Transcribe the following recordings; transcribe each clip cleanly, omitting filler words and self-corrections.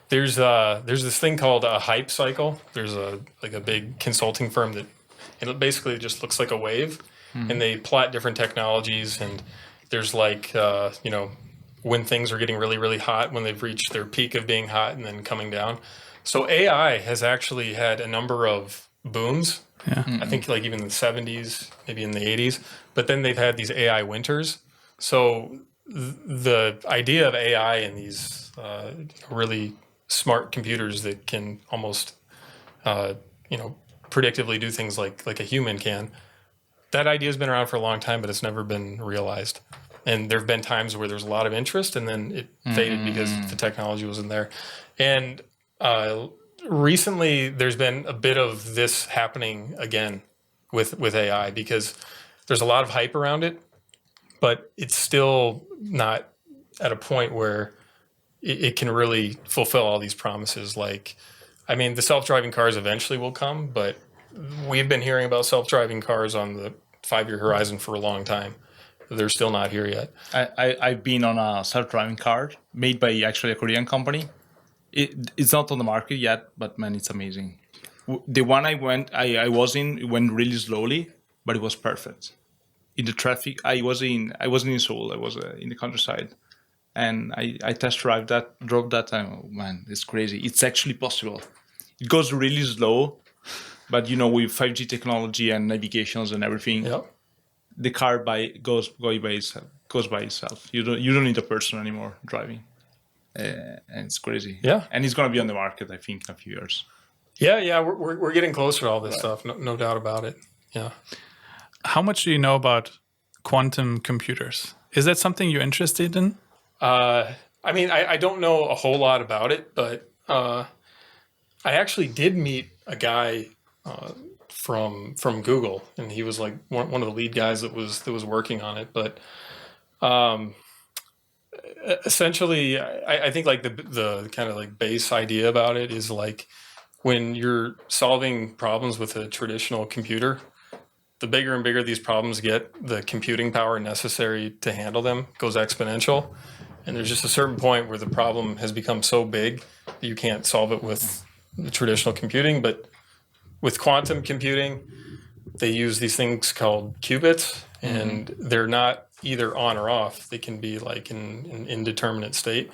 There's this thing called a hype cycle. There's a big consulting firm that it basically just looks like a wave, and they plot different technologies. And there's when things are getting really, really hot, when they've reached their peak of being hot and then coming down. So AI has actually had a number of booms. Yeah. I think like even in the 70s, maybe in the 80s. But then they've had these AI winters. So the idea of AI and these really smart computers that can almost predictively do things like a human can, that idea has been around for a long time, but it's never been realized. And there have been times where there's a lot of interest, and then it faded because the technology wasn't there. And recently, there's been a bit of this happening again with AI, because there's a lot of hype around it, but it's still not at a point where it can really fulfill all these promises. The self-driving cars eventually will come, but we've been hearing about self-driving cars on the 5-year horizon for a long time. They're still not here yet. I've been on a self-driving car made by actually a Korean company. It's not on the market yet, but man, it's amazing. The one I was in, it went really slowly, but it was perfect. In the traffic, I wasn't in Seoul. I was in the countryside, and I drove that time. Oh, man, it's crazy. It's actually possible. It goes really slow, but with 5G technology and navigations and everything, the car goes by itself. You don't need a person anymore driving, and it's crazy. Yeah, and it's gonna be on the market, I think, in a few years. Yeah, we're getting closer to all this stuff. No doubt about it. Yeah. How much do you know about quantum computers? Is that something you're interested in? I don't know a whole lot about it, but I actually did meet a guy from Google, and he was like one of the lead guys that was working on it. But essentially, I think like the kind of like base idea about it is like when you're solving problems with a traditional computer, the bigger and bigger these problems get, the computing power necessary to handle them goes exponential. And there's just a certain point where the problem has become so big that you can't solve it with the traditional computing. But with quantum computing, they use these things called qubits, and they're not either on or off. They can be like in an indeterminate state.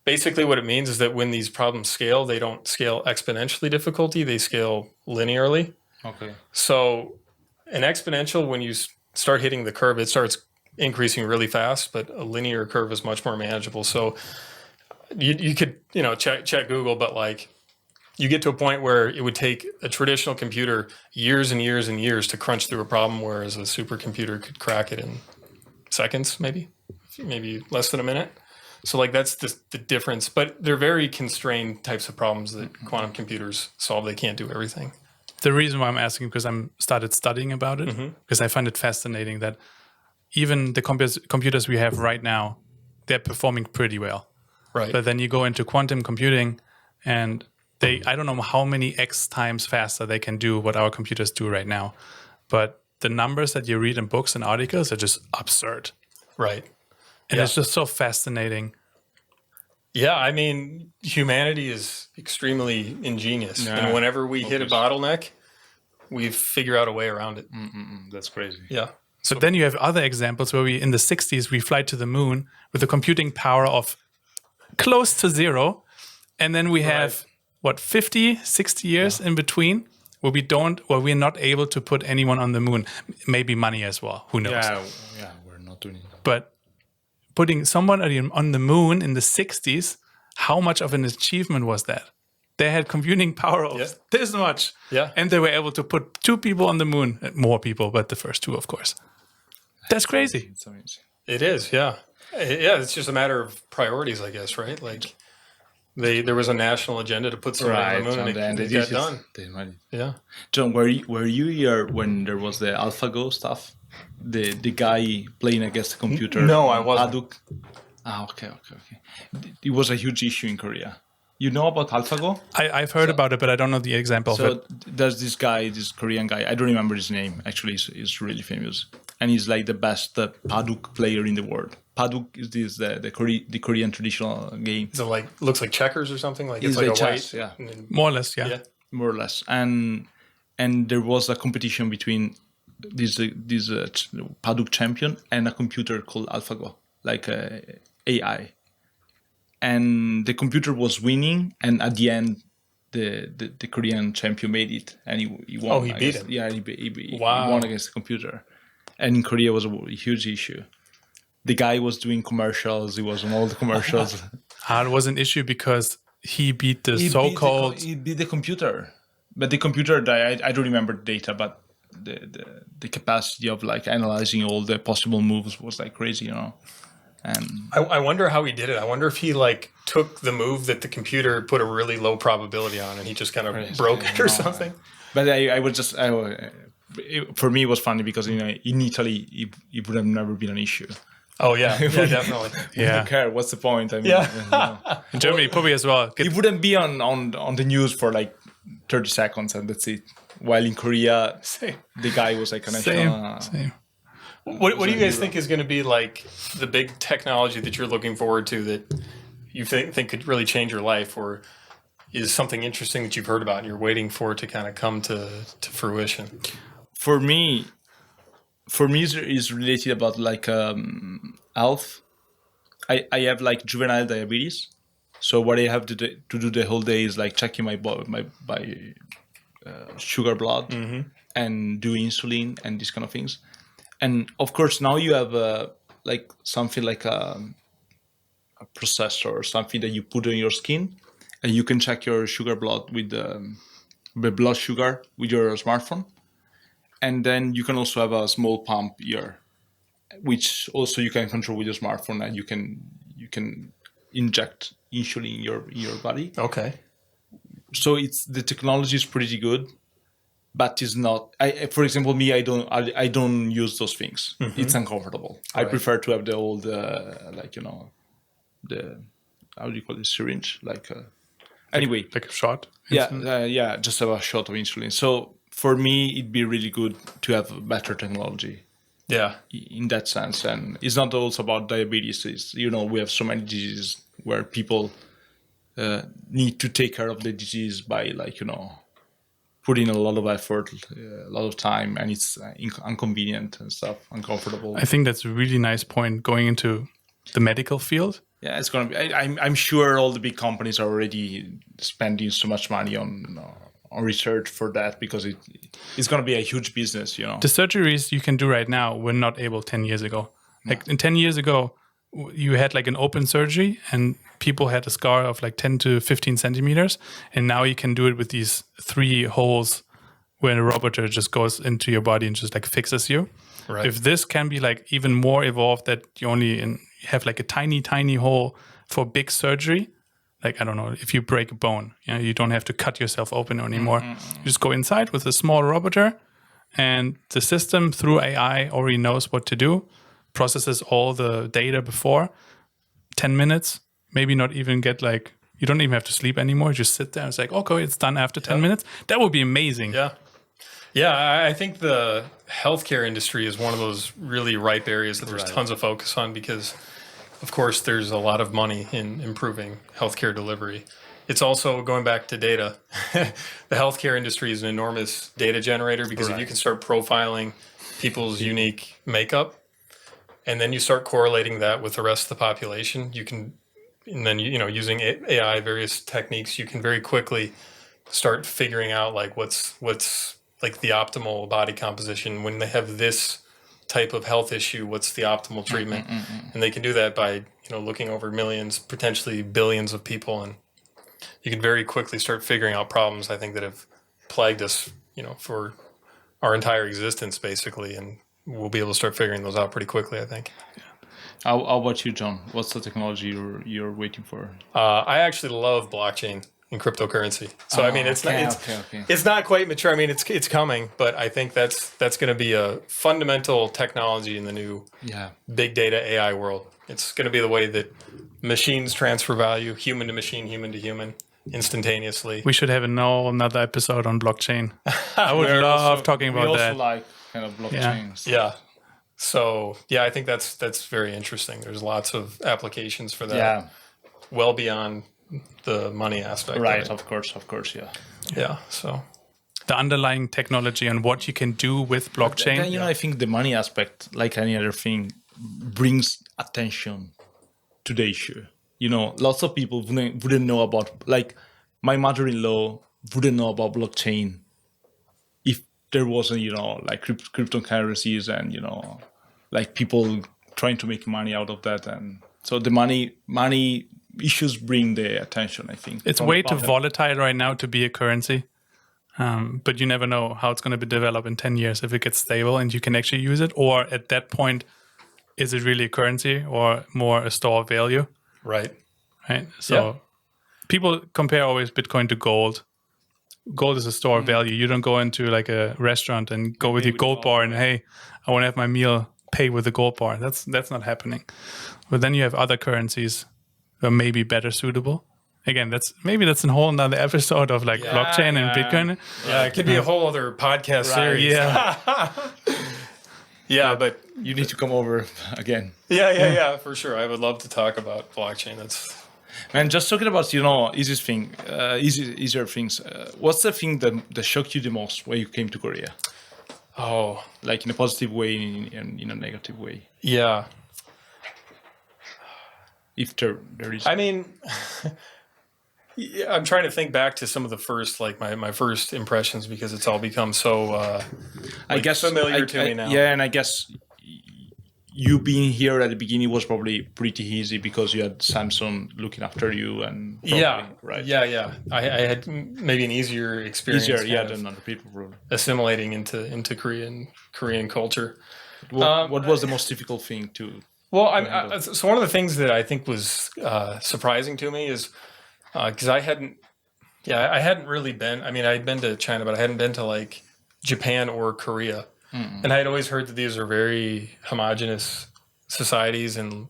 Basically, what it means is that when these problems scale, they don't scale exponentially difficulty, they scale linearly. Okay. So an exponential, when you start hitting the curve, it starts increasing really fast, but a linear curve is much more manageable. So you could, check Google, but like you get to a point where it would take a traditional computer years and years and years to crunch through a problem, whereas a supercomputer could crack it in seconds, maybe less than a minute. So like that's the difference, but they're very constrained types of problems that quantum computers solve. They can't do everything. The reason why I'm asking, because I'm started studying about it, because I find it fascinating that even the computers we have right now, they're performing pretty well. Right. But then you go into quantum computing, and I don't know how many X times faster they can do what our computers do right now. But the numbers that you read in books and articles are just absurd. Right. And it's just so fascinating. Yeah, humanity is extremely ingenious. Yeah. And whenever we hit a bottleneck, we figure out a way around it. That's crazy. Yeah. But then you have other examples where in the 60s, we fly to the moon with a computing power of close to zero. And then we have, 50, 60 years in between where we're not able to put anyone on the moon. Maybe money as well. Who knows? Yeah, we're not doing it. But putting someone on the moon in the 60s, how much of an achievement was that? They had computing power of this much. Yeah. And they were able to put 2 people on the moon. More people, but the first 2, of course. That's crazy. It's amazing. It is, yeah. Yeah, it's just a matter of priorities, I guess, right? Like there was a national agenda to put somebody on the moon, and it got done. Yeah. John, were you here when there was the AlphaGo stuff? The guy playing against the computer? No, I wasn't. Hadouk? Okay. It was a huge issue in Korea. You know about AlphaGo? I've heard about it, but I don't know the example of it. So there's this guy, this Korean guy. I don't remember his name. Actually, he's really famous. And he's like the best Hadouk player in the world. Paduk is the Korean traditional game. Is it like looks like checkers or something? Like It's like like a chess, white. yeah. and then- More or less, yeah. Yeah. More or less. And there was a competition between this Paduk champion and a computer called AlphaGo, like AI. And the computer was winning, and at the end, the Korean champion made it, and he won. Oh, he beat him. Yeah, he Wow. won against the computer. And in Korea, it was a huge issue. The guy was doing commercials. He was on all the commercials. It was an issue because he beat the He so-called... beat the computer, but the computer, I don't remember the data, but the capacity of like analyzing all the possible moves was like crazy, you know. And I wonder how he did it. I wonder if he like took the move that the computer put a really low probability on, and he just kind of broke it or something. But I was just for me it was funny because in Italy it would have never been an issue. Oh yeah, yeah, definitely. I don't care. What's the point? I mean, Yeah. In Germany, probably as well. it wouldn't be on the news for like 30 seconds and that's it. While in Korea, the guy was like a national. Same. What do you guys think is going to be like the big technology that you're looking forward to that you think could really change your life, or is something interesting that you've heard about and you're waiting for it to kind of come to fruition? For me, is related about like health. I have like juvenile diabetes, so what I have to do the whole day is like checking my sugar blood and do insulin and these kind of things. And of course, now you have like something like a processor or something that you put on your skin, and you can check your sugar blood with the blood sugar with your smartphone. And then you can also have a small pump here, which also you can control with your smartphone, and you can inject insulin in your body. Okay. So the technology is pretty good, but it's not. For example, me, I don't use those things. It's uncomfortable. I prefer to have the old the how do you call it, syringe, anyway, Like a shot. yeah, just have a shot of insulin. So for me, it'd be really good to have better technology Yeah. in that sense. And it's not also about diabetes. It's, we have so many diseases where people need to take care of the disease by putting a lot of effort, a lot of time, and it's inconvenient and stuff, uncomfortable. I think that's a really nice point going into the medical field. Yeah, it's gonna be. I'm sure all the big companies are already spending so much money on research for that, because it's gonna be a huge business. The surgeries you can do right now were not able 10 years ago. Like in 10 years ago, you had like an open surgery and people had a scar of like 10 to 15 centimeters. And now you can do it with these 3 holes where a robot just goes into your body and just like fixes you. Right. If this can be like even more evolved, that you only have like a tiny, tiny hole for big surgery. Like, I don't know, if you break a bone, you don't have to cut yourself open anymore. You just go inside with a small robot, and the system through AI already knows what to do, processes all the data before 10 minutes, maybe not even get like, you don't even have to sleep anymore. You just sit there and it's like, okay, it's done after 10 minutes. That would be amazing. Yeah. Yeah, I think the healthcare industry is one of those really ripe areas that there's tons of focus on, because, of course, there's a lot of money in improving healthcare delivery. It's also, going back to data, the healthcare industry is an enormous data generator, because if you can start profiling people's unique makeup, and then you start correlating that with the rest of the population, you can, and then, using AI, various techniques, you can very quickly start figuring out like what's like the optimal body composition when they have this type of health issue. What's the optimal treatment? And they can do that by looking over millions, potentially billions of people, and you can very quickly start figuring out problems, I think, that have plagued us for our entire existence basically, and we'll be able to start figuring those out pretty quickly, I think. How about you, John? What's the technology you're waiting for? I actually love blockchain and cryptocurrency. So I mean, it's not quite mature. I mean, it's coming, but I think that's going to be a fundamental technology in the new big data AI world. It's going to be the way that machines transfer value, human to machine, human to human, instantaneously. We should have another episode on blockchain. I would love talking about that. We also like kind of blockchains. Yeah. So yeah, I think that's very interesting. There's lots of applications for that. Yeah. Well beyond the money aspect. Right. Of it. Of course. Yeah. Yeah. So The underlying technology and what you can do with blockchain. Then, I think the money aspect, like any other thing, brings attention to the issue. Lots of people wouldn't know about, like my mother-in-law wouldn't know about blockchain if there wasn't, like cryptocurrencies and, like people trying to make money out of that. And so the money issues bring the attention, I think. It's way too volatile right now to be a currency. But you never know how it's going to be developed in 10 years, if it gets stable and you can actually use it, or at that point, is it really a currency or more a store of value? right. So people compare always Bitcoin to gold. Gold is a store of value. You don't go into like a restaurant and go with your gold bar and, hey, I want to have my meal, pay with a gold bar. That's not happening. But then you have other currencies that are maybe better suitable. Again, that's a whole nother episode of like blockchain and Bitcoin. Yeah, it could be a whole other podcast series. Yeah. Yeah, but You need to come over again. yeah, for sure. I would love to talk about blockchain. That's Man, just talking about, easier things. What's the thing that shocked you the most when you came to Korea? Like in a positive way and in a negative way, yeah. if there is. I mean, yeah, I'm trying to think back to some of the first, like my first impressions, because it's all become so I guess familiar to me now. Yeah, and I guess you being here at the beginning was probably pretty easy because you had Samsung looking after you, and probably, right? Yeah. I had maybe an easier experience. kind of Than other people. Probably. assimilating into Korean culture. What was the most difficult thing to? Well, so one of the things that I think was surprising to me is because I hadn't really been. I mean, I'd been to China, but I hadn't been to like Japan or Korea, and I had always heard that these are very homogenous societies, and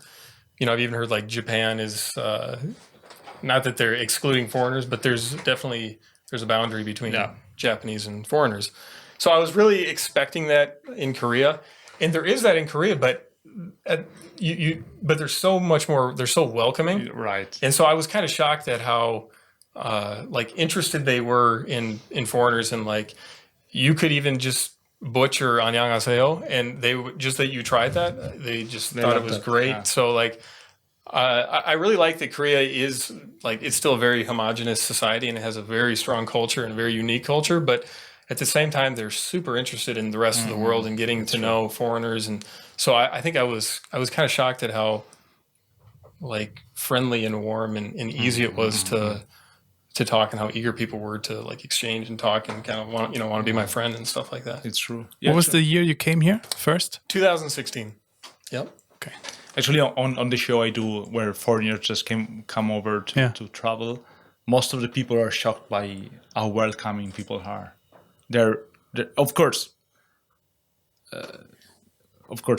I've even heard like Japan is not that they're excluding foreigners, but there's a boundary between Japanese and foreigners. So I was really expecting that in Korea, and there is that in Korea, but. But there's so much more. They're so welcoming, Right. and so I was kind of shocked at how like interested they were in foreigners, and like you could even just butcher 안녕하세요, and they just that you tried that, they thought it was great. Yeah. So like I really like that Korea is like it's still a very homogenous society, and it has a very strong culture and a very unique culture, but at the same time, they're super interested in the rest of the world and getting to know foreigners, and so I think I was kind of shocked at how like friendly and warm and easy it was to talk, and how eager people were to like exchange and talk and kind of want to be my friend and stuff like that. It's true. What was the year you came here first? 2016. Yep. Okay. Actually, on the show I do, where foreigners just come over to travel, most of the people are shocked by how welcoming people are. They're of course,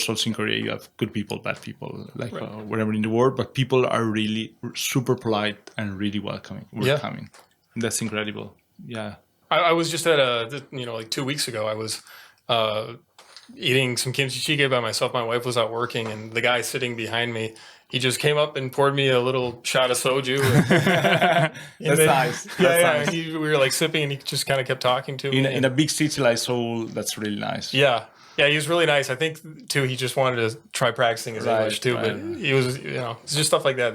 also in Korea you have good people, bad people, like wherever in the world. But people are really super polite and really welcoming. And that's incredible. Yeah, I was just at like 2 weeks ago. I was eating some kimchi jjigae by myself. My wife was out working, and the guy sitting behind me, he just came up and poured me a little shot of soju. That's nice. Nice. We were like sipping, and he just kind of kept talking to me. In a big city like Seoul, that's really nice. Yeah, he was really nice. I think too, he just wanted to try practicing his English too. But he was, it's just stuff like that.